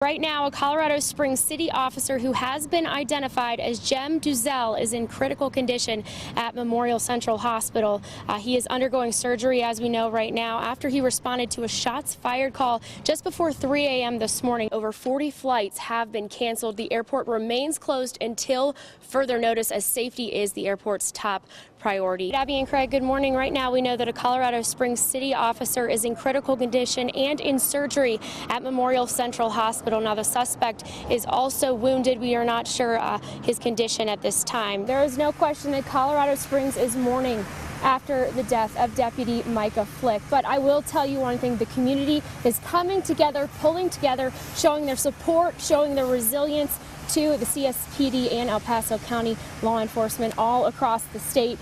Right now, a Colorado Springs city officer who has been identified as Jem Duzel is in critical condition at Memorial Central Hospital. He is undergoing surgery, as we know right now, after he responded to a shots fired call just before 3 a.m. this morning. Over 40 flights have been canceled. The airport remains closed until further notice, as safety is the airport's top priority. Abby and Craig, good morning. Right now, we know that a Colorado Springs city officer is in critical condition and in surgery at Memorial Central Hospital. Now, the suspect is also wounded. We are not sure his condition at this time. There is no question that Colorado Springs is mourning after the death of Deputy Micah Flick. But I will tell you one thing, the community is coming together, pulling together, showing their support, showing their resilience to the CSPD and El Paso County law enforcement all across the state.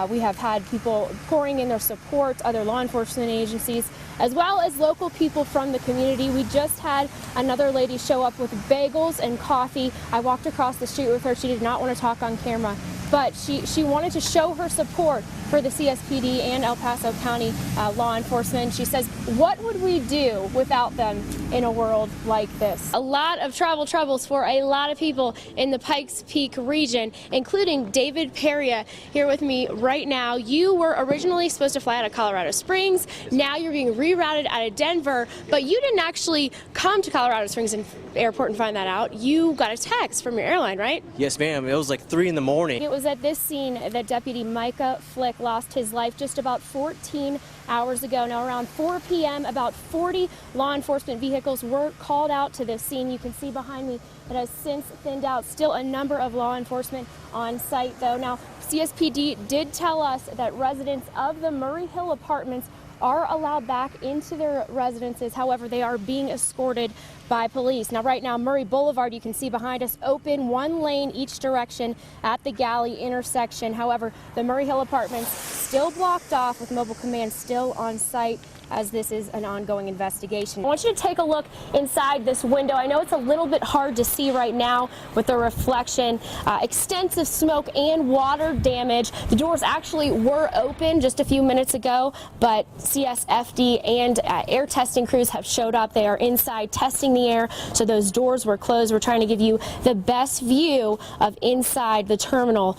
We have had people pouring in their support, other law enforcement agencies, as well as local people from the community. We just had another lady show up with bagels and coffee. I walked across the street with her. She did not want to talk on camera, but she wanted to show her support for the CSPD and El Paso County law enforcement. She says, what would we do without them in a world like this? A lot of travel troubles for a lot of people in the Pikes Peak region, including David Peria here with me right now. You were originally supposed to fly out of Colorado Springs. Now you're being rerouted out of Denver, but you didn't actually come to Colorado Springs Airport and find that out. You got a text from your airline, right? Yes, ma'am. It was like 3 in the morning. It was at this scene that Deputy Micah Flick lost his life just about 14 hours ago. Now, around 4 p.m., about 40 law enforcement vehicles were called out to this scene. You can see behind me it has since thinned out. Still a number of law enforcement on site, though. Now, CSPD did tell us that residents of the Murray Hill Apartments are allowed back into their residences. However, they are being escorted by police. Now, right now, Murray Boulevard, you can see behind us, open one lane each direction at the Galley intersection. However, the Murray Hill Apartments still blocked off with mobile command still on site, as this is an ongoing investigation. I want you to take a look inside this window. I know it's a little bit hard to see right now with the reflection. Extensive smoke and water damage. The doors actually were open just a few minutes ago, but CSFD and air testing crews have showed up. They are inside testing the air, so those doors were closed. We're trying to give you the best view of inside the terminal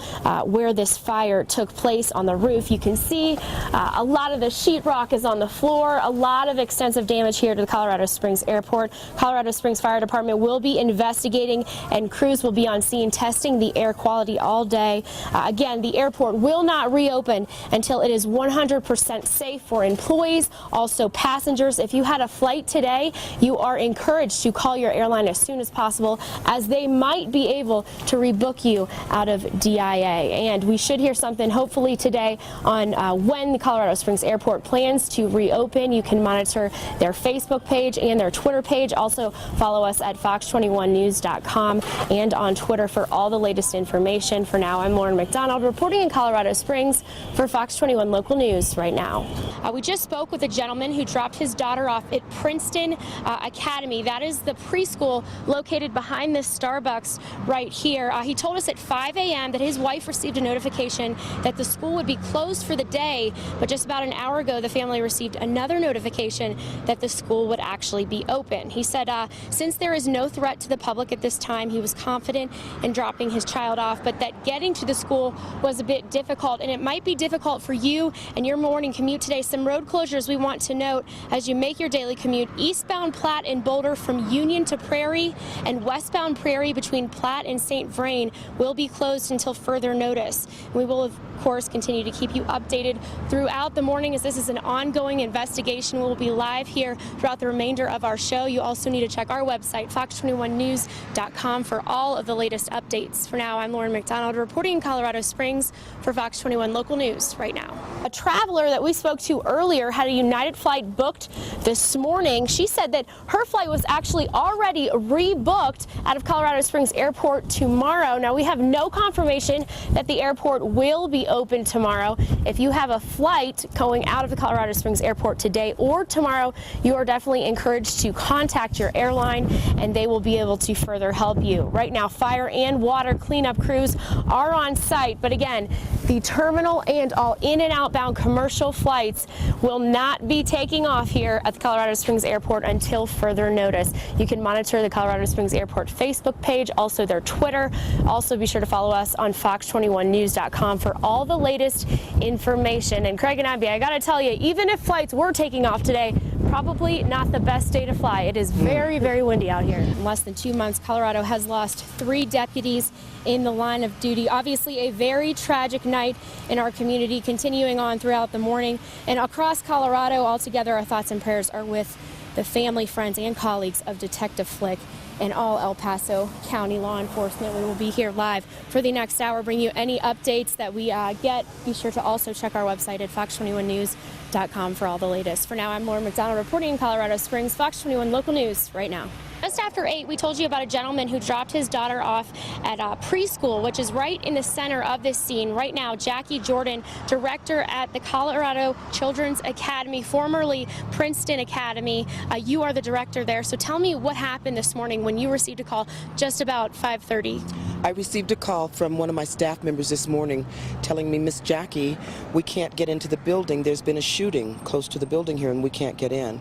where this fire took place on the roof. You can see a lot of the sheetrock is on the floor. A lot of extensive damage here to the Colorado Springs Airport. Colorado Springs Fire Department will be investigating, and crews will be on scene testing the air quality all day. Again, the airport will not reopen until it is 100% safe for employees, also passengers. If you had a flight today, you are encouraged to call your airline as soon as possible, as they might be able to rebook you out of DIA. And we should hear something hopefully today on when the Colorado Springs Airport plans to reopen. You can monitor their Facebook page and their Twitter page. Also follow us at fox21news.com and on Twitter for all the latest information. For now, I'm Lauren McDonald reporting in Colorado Springs for Fox 21 Local News right now. We just spoke with a gentleman who dropped his daughter off at Princeton Academy. That is the preschool located behind this Starbucks right here. He told us at 5 a.m. that his wife received a notification that the school would be closed for the day, but just about an hour ago, the family received another notification that the school would actually be open. He said since there is no threat to the public at this time, he was confident in dropping his child off, but that getting to the school was a bit difficult, and it might be difficult for you and your morning commute today. Some road closures we want to note as you make your daily commute: eastbound Platte and Boulder from Union to Prairie, and westbound Prairie between Platte and St. Vrain will be closed until further notice. We will, of course, continue to keep you updated throughout the morning, as this is an ongoing investigation. We'll be live here throughout the remainder of our show. You also need to check our website, fox21news.com, for all of the latest updates. For now, I'm Lauren McDonald reporting in Colorado Springs for Fox 21 Local News right now. A traveler that we spoke to earlier had a United flight booked this morning. She said that her flight was actually already rebooked out of Colorado Springs Airport tomorrow. Now, we have no confirmation that the airport will be open tomorrow. If you have a flight going out of the Colorado Springs Airport airport today or tomorrow, you are definitely encouraged to contact your airline and they will be able to further help you. Right now, fire and water cleanup crews are on site, but again, the terminal and all in and outbound commercial flights will not be taking off here at the Colorado Springs Airport until further notice. You can monitor the Colorado Springs Airport Facebook page, also their Twitter. Also be sure to follow us on fox21news.com for all the latest information. And Craig and Abby, I gotta tell you, even if flights were taking off today, probably not the best day to fly. It is very, very windy out here. In less than 2 months, Colorado has lost 3 deputies in the line of duty. Obviously a very tragic night in our community, continuing on throughout the morning. And across Colorado, altogether, our thoughts and prayers are with the family, friends, and colleagues of Detective Flick and all El Paso County law enforcement. We will be here live for the next hour, bring you any updates that we get. Be sure to also check our website at fox21news.com for all the latest. For now, I'm Lauren McDonald reporting in Colorado Springs, Fox 21 local news right now. Just after 8, we told you about a gentleman who dropped his daughter off at preschool, which is right in the center of this scene. Right now, Jackie Jordan, director at the Colorado Children's Academy, formerly Princeton Academy. You are the director there, so tell me what happened this morning when you received a call just about 5:30. I received a call from one of my staff members this morning telling me, Miss Jackie, we can't get into the building. There's been a shooting close to the building here and we can't get in.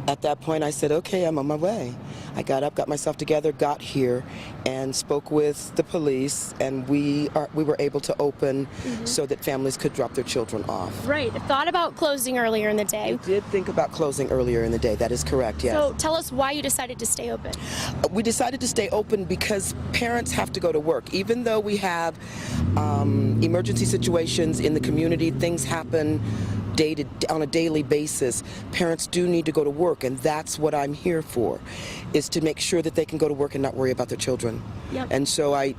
At that point, I said, okay, I'm on my way. I got up, got myself together, got here, and spoke with the police, and we were able to open so that families could drop their children off. Right. Thought about closing earlier in the day. We did think about closing earlier in the day. That is correct, yes. So tell us why you decided to stay open. We decided to stay open because parents have to go to work. Even though we have emergency situations in the community, things happen on a daily basis. Parents do need to go to work, and that's what I'm here for, is to make sure that they can go to work and not worry about their children. Yep. And so I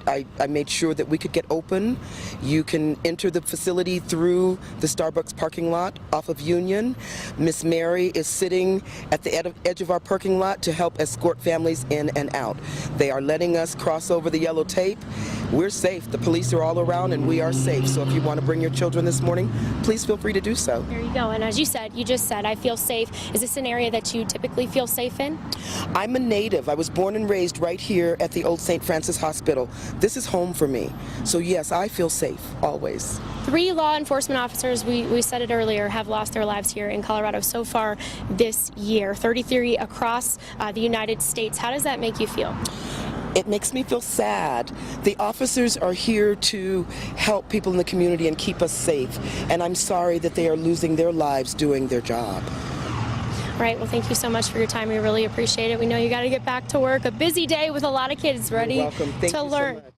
made sure that we could get open. You can enter the facility through the Starbucks parking lot off of Union. Miss Mary is sitting at the edge of our parking lot to help escort families in and out. They are letting us cross over the yellow tape. We're safe. The police are all around and we are safe. So if you want to bring your children this morning, please feel free to do so. There you go. And as you just said, I feel safe. Is this an area that you typically feel safe in? I'm a native. I was born and raised right here at the old St. Francis Hospital. This is home for me. So yes, I feel safe, always. 3 law enforcement officers, we said it earlier, have lost their lives here in Colorado so far this year. 33 across the United States. How does that make you feel? It makes me feel sad. The officers are here to help people in the community and keep us safe. And I'm sorry that they are losing their lives doing their job. All right, well, thank you so much for your time. We really appreciate it. We know you got to get back to work. A busy day with a lot of kids ready You're welcome. Thank to you learn. So much.